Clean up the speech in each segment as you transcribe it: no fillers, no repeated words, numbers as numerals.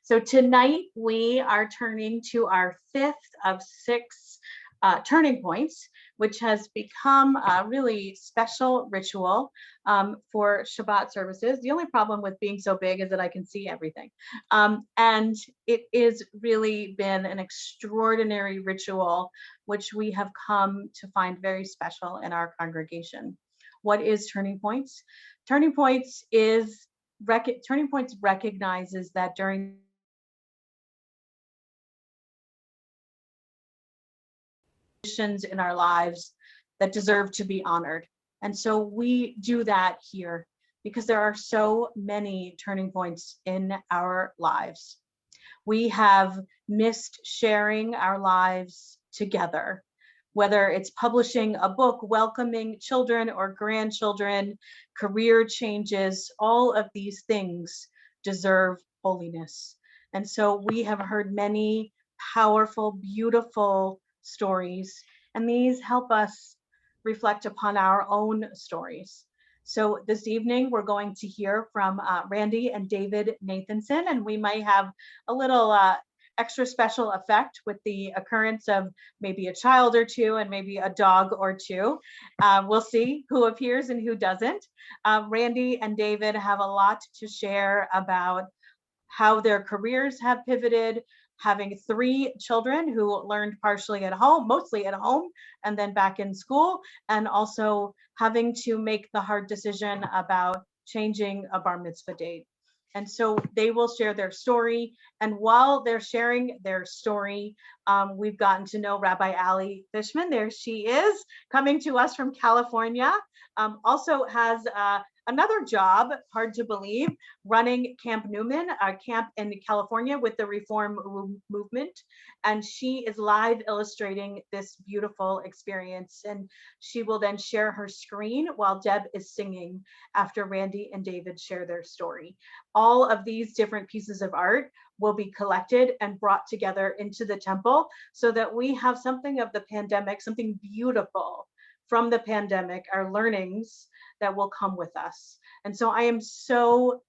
So tonight we are turning to our fifth of six turning points, which has become a really special ritual for Shabbat services. The only problem with being so big is that I can see everything. And it is really been an extraordinary ritual, which we have come to find very special in our congregation. What is Turning Points? Turning Points recognizes that during in our lives that deserve to be honored. And so we do that here because there are so many turning points in our lives. We have missed sharing our lives together, whether it's publishing a book, welcoming children or grandchildren, career changes, all of these things deserve holiness. And so we have heard many powerful, beautiful stories, and these help us reflect upon our own stories. So this evening, we're going to hear from Randy and David Nathanson, and we might have a little extra special effect with the occurrence of maybe a child or two and maybe a dog or two. We'll see who appears and who doesn't. Randy and David have a lot to share about how their careers have pivoted, having 3 children who learned partially at home, mostly at home, and then back in school, and also having to make the hard decision about changing a bar mitzvah date. And so they will share their story. And while they're sharing their story, we've gotten to know Rabbi Ali Fishman. There she is, coming to us from California. Also has another job, hard to believe, running Camp Newman, a camp in California with the Reform Movement. And she is live illustrating this beautiful experience. And she will then share her screen while Deb is singing after Randy and David share their story. All of these different pieces of art will be collected and brought together into the temple so that we have something of the pandemic, something beautiful from the pandemic, our learnings that will come with us. And so I am so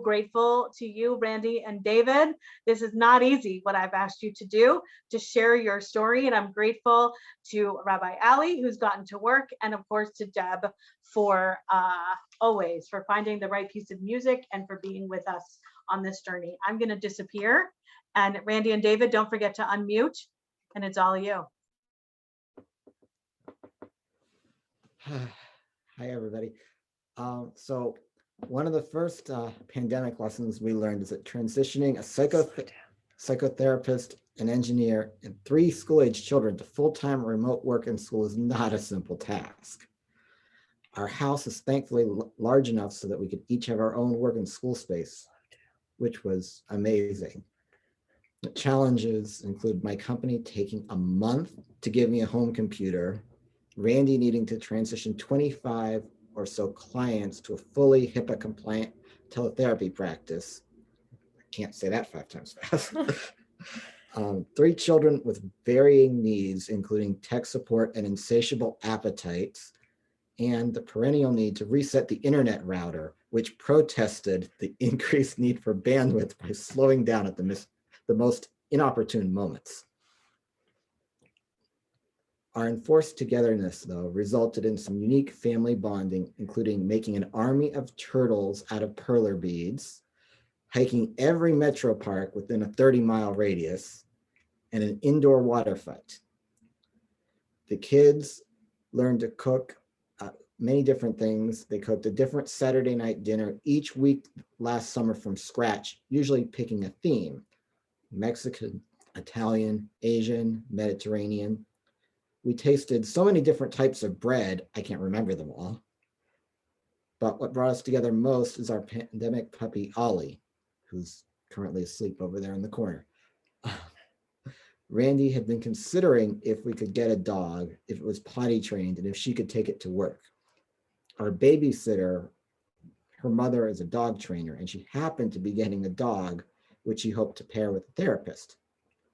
grateful to you, Randy and David. This is not easy, what I've asked you to do, to share your story. And I'm grateful to Rabbi Ali, who's gotten to work, and of course to Deb for always, for finding the right piece of music and for being with us on this journey. I'm gonna disappear. And Randy and David, don't forget to unmute, and it's all you. Hi, everybody. So one of the first pandemic lessons we learned is that transitioning a psychotherapist, an engineer, and 3 school-age children to full-time remote work in school is not a simple task. Our house is thankfully large enough so that we could each have our own work and school space, which was amazing. The challenges include my company taking a month to give me a home computer, Randy needing to transition 25 or so clients to a fully HIPAA compliant teletherapy practice. I can't say that 5 times fast. 3 children with varying needs, including tech support and insatiable appetites, and the perennial need to reset the internet router, which protested the increased need for bandwidth by slowing down at the most inopportune moments. Our enforced togetherness, though, resulted in some unique family bonding, including making an army of turtles out of perler beads, hiking every metro park within a 30-mile radius, and an indoor water fight. The kids learned to cook many different things. They cooked a different Saturday night dinner each week last summer from scratch, usually picking a theme: Mexican, Italian, Asian, Mediterranean. We tasted so many different types of bread, I can't remember them all. But what brought us together most is our pandemic puppy, Ollie, who's currently asleep over there in the corner. Randy had been considering if we could get a dog, if it was potty trained, and if she could take it to work. Our babysitter, her mother is a dog trainer, and she happened to be getting a dog, which she hoped to pair with a therapist.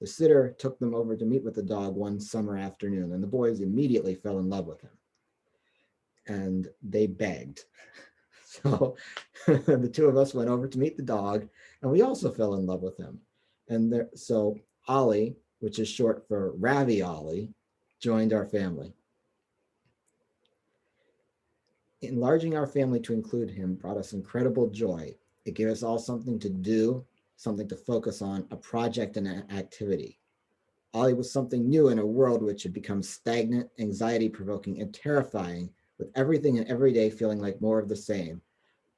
The sitter took them over to meet with the dog one summer afternoon, and the boys immediately fell in love with him. And they begged. So the 2 of us went over to meet the dog, And we also fell in love with him. So Ollie, which is short for Ravioli, joined our family. Enlarging our family to include him brought us incredible joy. It gave us all something to do, something to focus on, a project and an activity. Ollie was something new in a world which had become stagnant, anxiety-provoking, and terrifying, with everything and every day feeling like more of the same.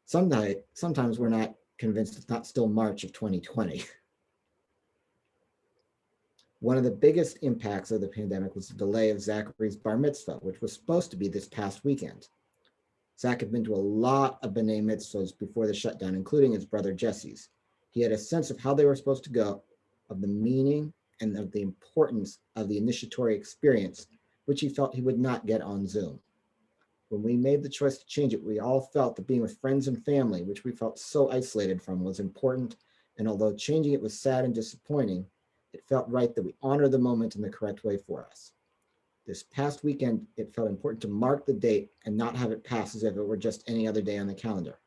Sometimes we're not convinced it's not still March of 2020. One of the biggest impacts of the pandemic was the delay of Zachary's bar mitzvah, which was supposed to be this past weekend. Zach had been to a lot of B'nai mitzvahs before the shutdown, including his brother Jesse's. He had a sense of how they were supposed to go, of the meaning and of the importance of the initiatory experience, which he felt he would not get on Zoom. When we made the choice to change it, we all felt that being with friends and family, which we felt so isolated from, was important. And although changing it was sad and disappointing, it felt right that we honor the moment in the correct way for us. This past weekend, it felt important to mark the date and not have it pass as if it were just any other day on the calendar.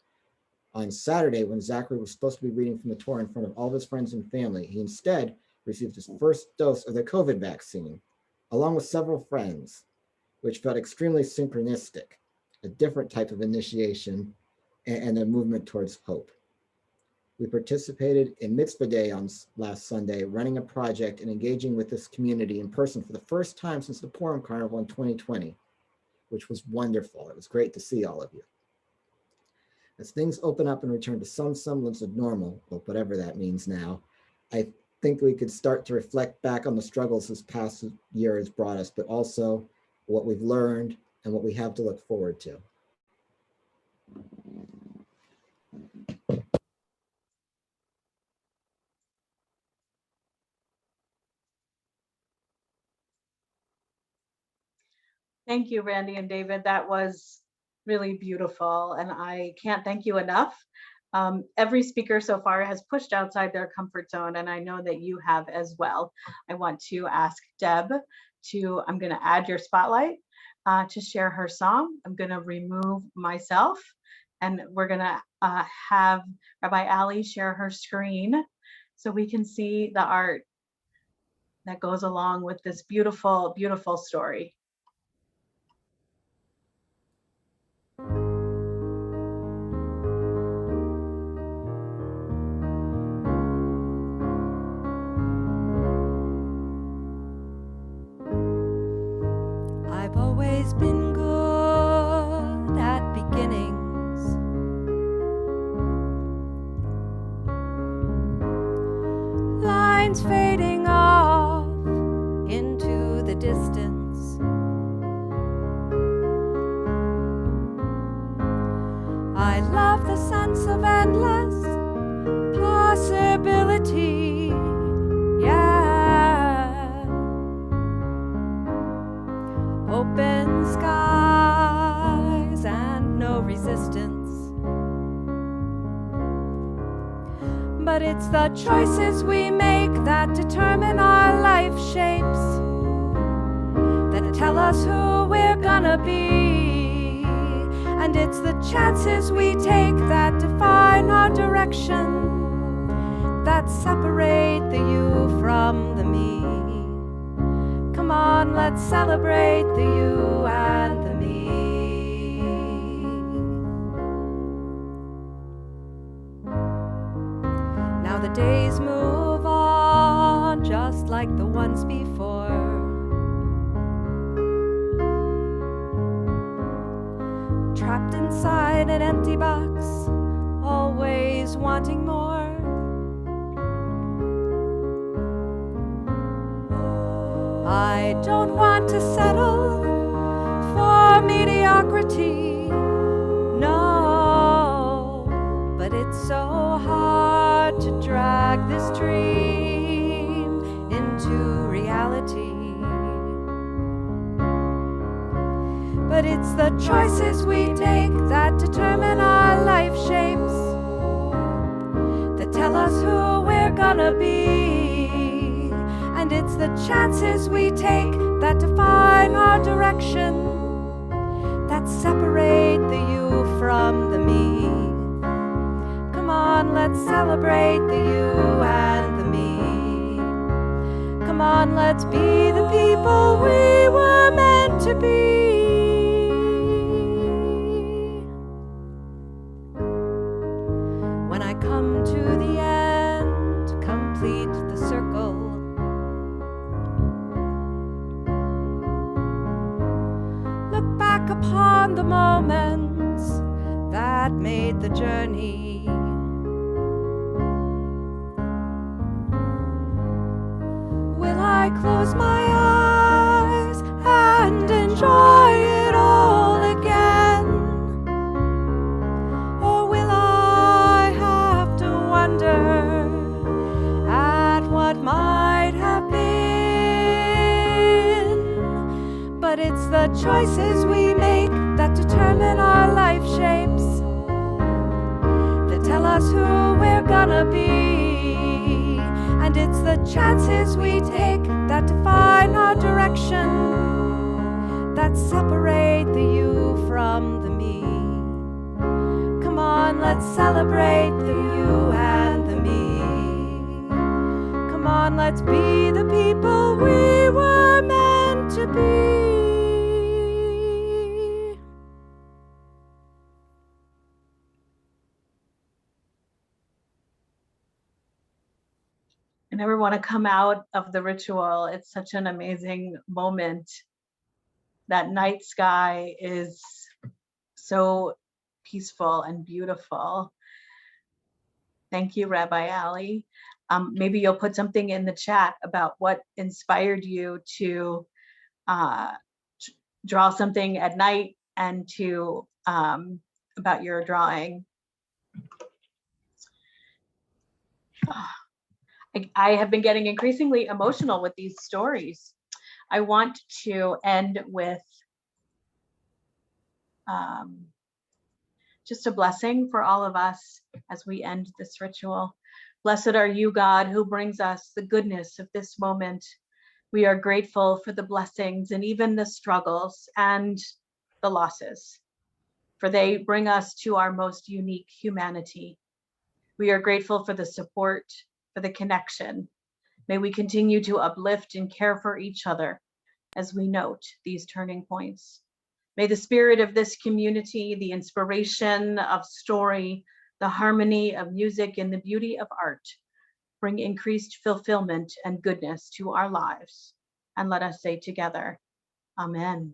On Saturday, when Zachary was supposed to be reading from the Torah in front of all of his friends and family, he instead received his first dose of the COVID vaccine, along with several friends, which felt extremely synchronistic, a different type of initiation and a movement towards hope. We participated in Mitzvah Day on last Sunday, running a project and engaging with this community in person for the first time since the Purim Carnival in 2020, which was wonderful. It was great to see all of you. As things open up and return to some semblance of normal, well, whatever that means now, I think we could start to reflect back on the struggles this past year has brought us, but also what we've learned and what we have to look forward to. Thank you, Randy and David. That was really beautiful, and I can't thank you enough. Every speaker so far has pushed outside their comfort zone, and I know that you have as well. I want to ask Deb I'm going to add your spotlight to share her song. I'm going to remove myself, and we're going to have Rabbi Ali share her screen so we can see the art that goes along with this beautiful, beautiful story. I've always been good at beginnings. Lines fading off into the distance. I love the sense of endless possibility. Open skies and no resistance. But it's the choices we make that determine our life shapes, that tell us who we're gonna be. And it's the chances we take that define our direction, that separate the you from the me. Come on, let's celebrate the you and the me. Now the days move on just like the ones before. Trapped inside an empty box, always wanting more. I don't want to settle for mediocrity, no, but it's so hard to drag this dream into reality. But it's the choices we take that determine our life shapes, that tell us who we're gonna be. And it's the chances we take that define our direction, that separate the you from the me. Come on, let's celebrate the you and the me. Come on, let's be the people we were meant to be. When I come to the end, complete the circle. Look back upon the moments that made the journey. Will I close my eyes and enjoy it all again? Or will I have to wonder at what might have been? But it's the choices we make that determine our life shapes, that tell us who we're gonna be. And it's the chances we take that define our direction, that separate the you from the me. Come on, let's celebrate the you and the me. Come on, let's be the people we were meant to be. I never want to come out of the ritual. It's such an amazing moment. That night sky is so peaceful and beautiful. Thank you, Rabbi Ali. Maybe you'll put something in the chat about what inspired you to draw something at night and to about your drawing. I have been getting increasingly emotional with these stories. I want to end with just a blessing for all of us as we end this ritual. Blessed are you, God, who brings us the goodness of this moment. We are grateful for the blessings and even the struggles and the losses, for they bring us to our most unique humanity. We are grateful for the support, for the connection. May we continue to uplift and care for each other as we note these turning points. May the spirit of this community, the inspiration of story, the harmony of music, and the beauty of art bring increased fulfillment and goodness to our lives. And let us say together, Amen.